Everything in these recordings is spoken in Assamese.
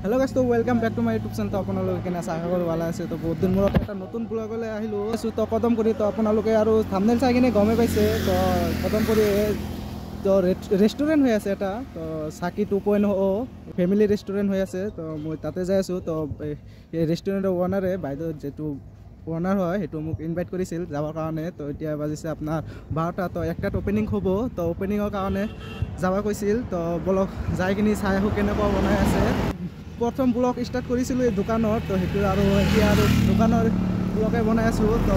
हेलो गाइस, तो welcome back to my YouTube channel. तो আপোনালোকে কেনে আছে? আশা কৰো ভালে আছে। তো বহুত দিন মূৰত এটা নতুন ব্লগলৈ আহিলোঁ। তো কদম কৰি তো আপোনালোকে আৰু থাম্বনেল চাই কিনে গমে পাইছে। তো কদম কৰি তো ৰেষ্টুৰেণ্ট হৈ আছে এটা, তো চাকি 2.0 ফেমিলি ৰেষ্টুৰেণ্ট হৈ আছে। তো মই তাতে যাই আছোঁ। তো এই ৰেষ্টুৰেণ্টৰ ওনাৰে বাইদেউ যেটো ওনাৰ হয় সেইটো মোক ইনভাইট কৰিছিল যাবৰ কাৰণে। তো এতিয়া বাজিছে আপোনাৰ 12টা। তো একটাত অপেনিং হ'ব। তো অপেনিঙৰ কাৰণে যাব কৈছিল। তো বলক যাই কিনি চাই আহোঁ কেনেকুৱা বনাই আছে। প্ৰথম ব্লগ ষ্টাৰ্ট কৰিছিলোঁ এই দোকানত। তো সেইটো আৰু এতিয়া আৰু দোকানৰ ব্লগে বনাই আছোঁ। তো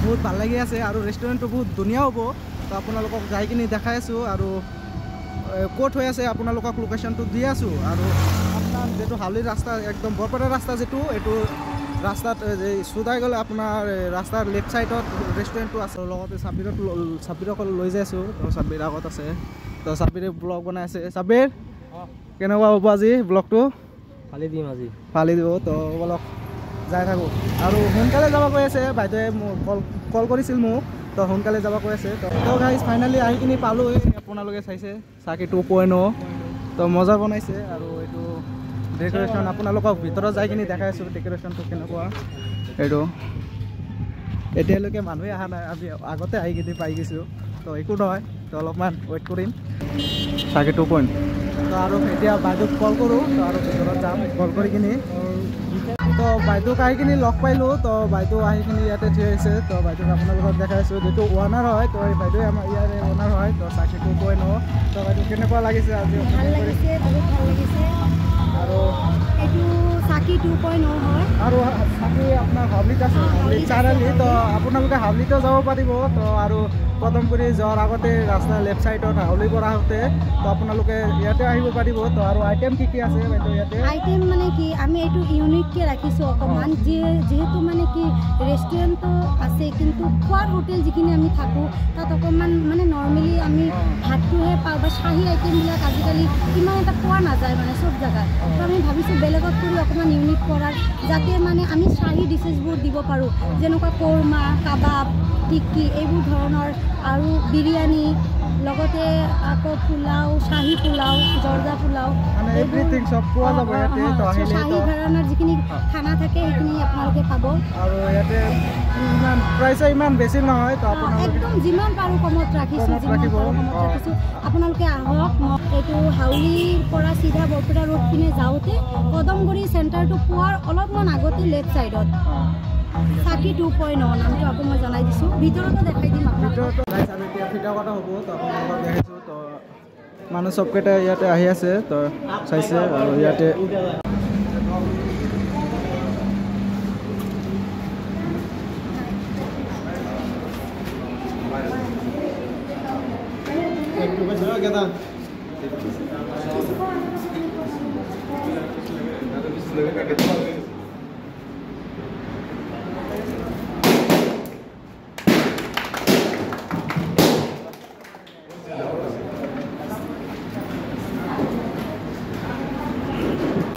বহুত ভাল লাগি আছে আৰু ৰেষ্টুৰেণ্টটো বহুত ধুনীয়া হ'ব। তো আপোনালোকক যাই কিনি দেখাই আছোঁ আৰু ক'ত হৈ আছে আপোনালোকক লোকেশ্যনটো দি আছোঁ। আৰু আপোনাৰ যিটো হাউলিৰ ৰাস্তা একদম বৰপেটা ৰাস্তা যিটো, এইটো ৰাস্তাত চুদাই গ'লে আপোনাৰ ৰাস্তাৰ লেফ্ট ছাইডত ৰেষ্টুৰেণ্টটো আছে। লগতে চাব্বিৰক লৈ যাই আছোঁ। তো চাব্বিৰ আগত আছে। তো চাব্বিৰে ব্লগ বনাই আছে। চাব্বিৰ কেনেকুৱা হ'ব আজি ব্লগটো? ফালি দিম আজি, ফালি দিব। তো অলপ যাই থাকোঁ আৰু সোনকালে যাব কৈ আছে বাইদেৱে। কল কৰিছিল মোক। তো সোনকালে যাব কৈ আছে। তো গাইজ ফাইনেলি আহি কিনি পালোঁ। আপোনালোকে চাইছে চাকি 2.0। তো মজা বনাইছে আৰু এইটো ডেক'ৰেশ্যন আপোনালোকক ভিতৰত যাই কিনি দেখাই আছোঁ ডেক'ৰেশ্যনটো কেনেকুৱা। এইটো এতিয়ালৈকে মানুহে অহা নাই, আমি আগতে আহি কিনি পাই গৈছোঁ। তো একো নহয়, তো অলপমান ৱেইট কৰিম। চাকি 2.0। তো আৰু এতিয়া বাইদেউক কল কৰোঁ। তো আৰু ভিতৰত যাম কল কৰি কিনি। তো বাইদেউক আহি কিনি লগ পাইলোঁ। তো বাইদেউ আহি কিনি ইয়াতে থিয় হৈছে। তো বাইদেউক আপোনালোকক দেখাইছোঁ যিটো ওনাৰ হয়। তো এই বাইদেৱে আমাৰ ইয়াৰে ওনাৰ হয়। তো চাকি 2.0। তো বাইদেউ কেনেকুৱা লাগিছে আজি? ভাল লাগিছে, বহুত ভাল লাগিছে। আৰু এইটো চাকি 2.0 হয় আৰু চাকি আপোনাৰ হাউলিত আছে, হাউলিত চাৰিআলি। তো আপোনালোকে হাউলিতো যাব পাৰিব। তো আৰু কদমগুৰি যোৱাৰ আগতে ৰাস্তা লেফ্ট ছাইডত হাউলিৰ পৰা আহোঁতে তো আপোনালোকে ইয়াতে আহিব পাৰিব। তো আৰু আইটেম কি আছে বাইদেউ ইয়াতে? আইটেম মানে কি, আমি এইটো ইউনিককৈ ৰাখিছোঁ অকণমান। যিহেতু মানে কি ৰেষ্টুৰেণ্টটো আছে, কিন্তু খোৱাৰ হোটেল যিখিনি আমি থাকোঁ তাত অকণমান মানে নৰ্মেলি আমি ভাতটোহে পাওঁ বা চাহী আইটেমবিলাক আজিকালি ইমান এটা পোৱা নাযায় মানে চব জেগাত। তো আমি ভাবিছোঁ বেলেগত কৰি অকণমান ইউনিক কৰাৰ, যাতে মানে আমি চাহী ডিছেছবোৰ দিব পাৰোঁ, যেনেকুৱা কৰ্মা, কাবাব, টিক্কি এইবোৰ ধৰণৰ, আৰু বিৰিয়ানী, লগতে আকৌ পোলাও, চাহী পোলাও, জৰ্দা পোলাও, মানে এভৰিথিং চব পোৱা যাব ইয়াতে। তো আহিলে চাহী ধৰণৰ যিখিনি খানা থাকে সেইখিনি আপোনালোকে পাব। আৰু ইয়াতে ইমান প্ৰাইচো ইমান বেছি নহয়। তো আপোনালোকে একদম যিমান পাৰোঁ কমত ৰাখিছোঁ, আপোনালোকে আহক। এইটো হাউলিৰ পৰা চিধা বৰপেটা ৰোড পিনে যাওঁতে কদমগুৰি চেণ্টাৰটো পোৱাৰ অলপমান আগতে লেফ্ট ছাইডত চাকি 2.0 নামটো আকৌ মই জনাই দিছোঁ। ভিতৰতো দেখাই দিম আপোনালোকক। আৰু এতিয়া ফিটা কটা হ'ব। তো আপোনালোকক দেখাইছোঁ। তো মানুহ চবকেইটা ইয়াতে আহি আছে। তো চাইছে আৰু ইয়াতে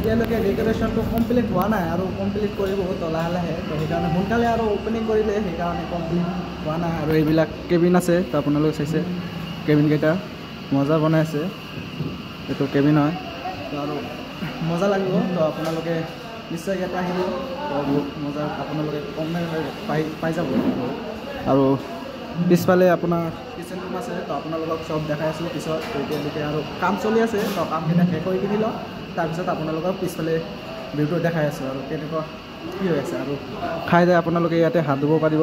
এতিয়ালৈকে ডেক'ৰেশ্যনটো কমপ্লিট হোৱা নাই আৰু কমপ্লিট কৰিব তো লাহে লাহে। তো সেইকাৰণে সোনকালে আৰু অ'পেনিং কৰিলে সেইকাৰণে কমপ্লিট হোৱা নাই। আৰু এইবিলাক কেবিন আছে। তো আপোনালোকে চাইছে কেবিনকেইটা মজা বনাই আছে। এইটো কেবিন হয়। তো আৰু মজা লাগিব। তো আপোনালোকে নিশ্চয় ইয়াতে আহিব। তো বহুত মজা আপোনালোকে কম পাই যাব। আৰু পিছফালে আপোনাৰ কিচেন ৰুম আছে। তো আপোনালোকক চব দেখাই আছোঁ পিছত। তো এতিয়ালৈকে আৰু কাম চলি আছে। তো কামকেইটা শেষ কৰি কিনি লওঁ, তাৰপিছত আপোনালোকক পিছফালে ভিউটো দেখাই আছোঁ আৰু কেনেকুৱা কি হৈ আছে। আৰু খাই যায় আপোনালোকে ইয়াতে হাত ধুব পাৰিব।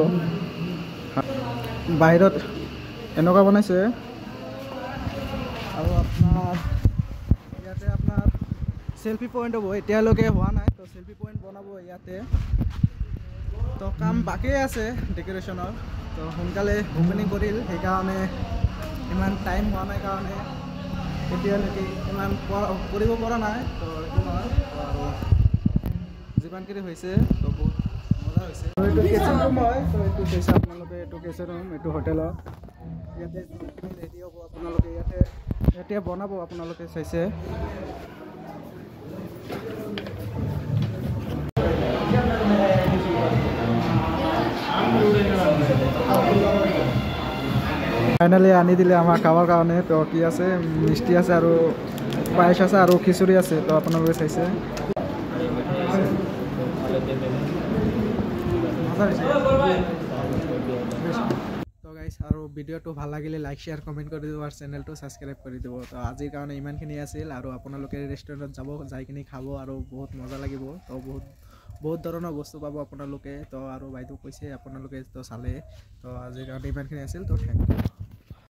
বাহিৰত এনেকুৱা বনাইছে। আৰু আপোনাৰ ইয়াতে আপোনাৰ চেল্ফি পইণ্ট হ'ব। এতিয়ালৈকে হোৱা নাই। তো চেল্ফি পইণ্ট বনাব ইয়াতে। তো কাম বাকী আছে ডেক'ৰেশ্যনৰ। তো সোনকালে অ'পেনিং কৰিল, সেইকাৰণে ইমান টাইম হোৱা নাই কাৰণে এতিয়ালৈকে ইমান কৰিব পৰা নাই। তো এইটো নহয়। আৰু যিমানখিনি হৈছে তো বহুত মজা হৈছে। এইটো কিচেন ৰুম হয়। তো এইটো চাইছে আপোনালোকে, এইটো কিচেন ৰুম, এইটো হোটেলত। ইয়াতে ৰেডি হ'ব আপোনালোকে, ইয়াতে বনাব আপোনালোকে চাইছে। ফাইনালি আনি দিলে আমাৰ খাবৰ কাৰণে। তো কি আছে, মিষ্টি আছে আৰু পায়স আছে আৰু খিচুৰি আছে তো আপোনালোকে চাইছে তো গাইজ আৰু ভিডিঅ'টো ভাল লাগিলে লাইক শ্বেয়াৰ কমেণ্ট কৰি দিব আৰু চেনেলটো ছাবস্ক্ৰাইব কৰি দিব তো আজিৰ কাৰণে ইমানখিনি আছিল আৰু আপোনালোকে ৰেষ্টুৰেণ্টত যাব যাই কিনি খাব আৰু বহুত মজা লাগিব তো বহুত ধৰণৰ বস্তু পাব আপোনালোকে তো আৰু বাইদেউ কৈছে আপোনালোকে তো চালে তো আজিৰ কাৰণে ইমানখিনি আছিল তো থেংক ইউ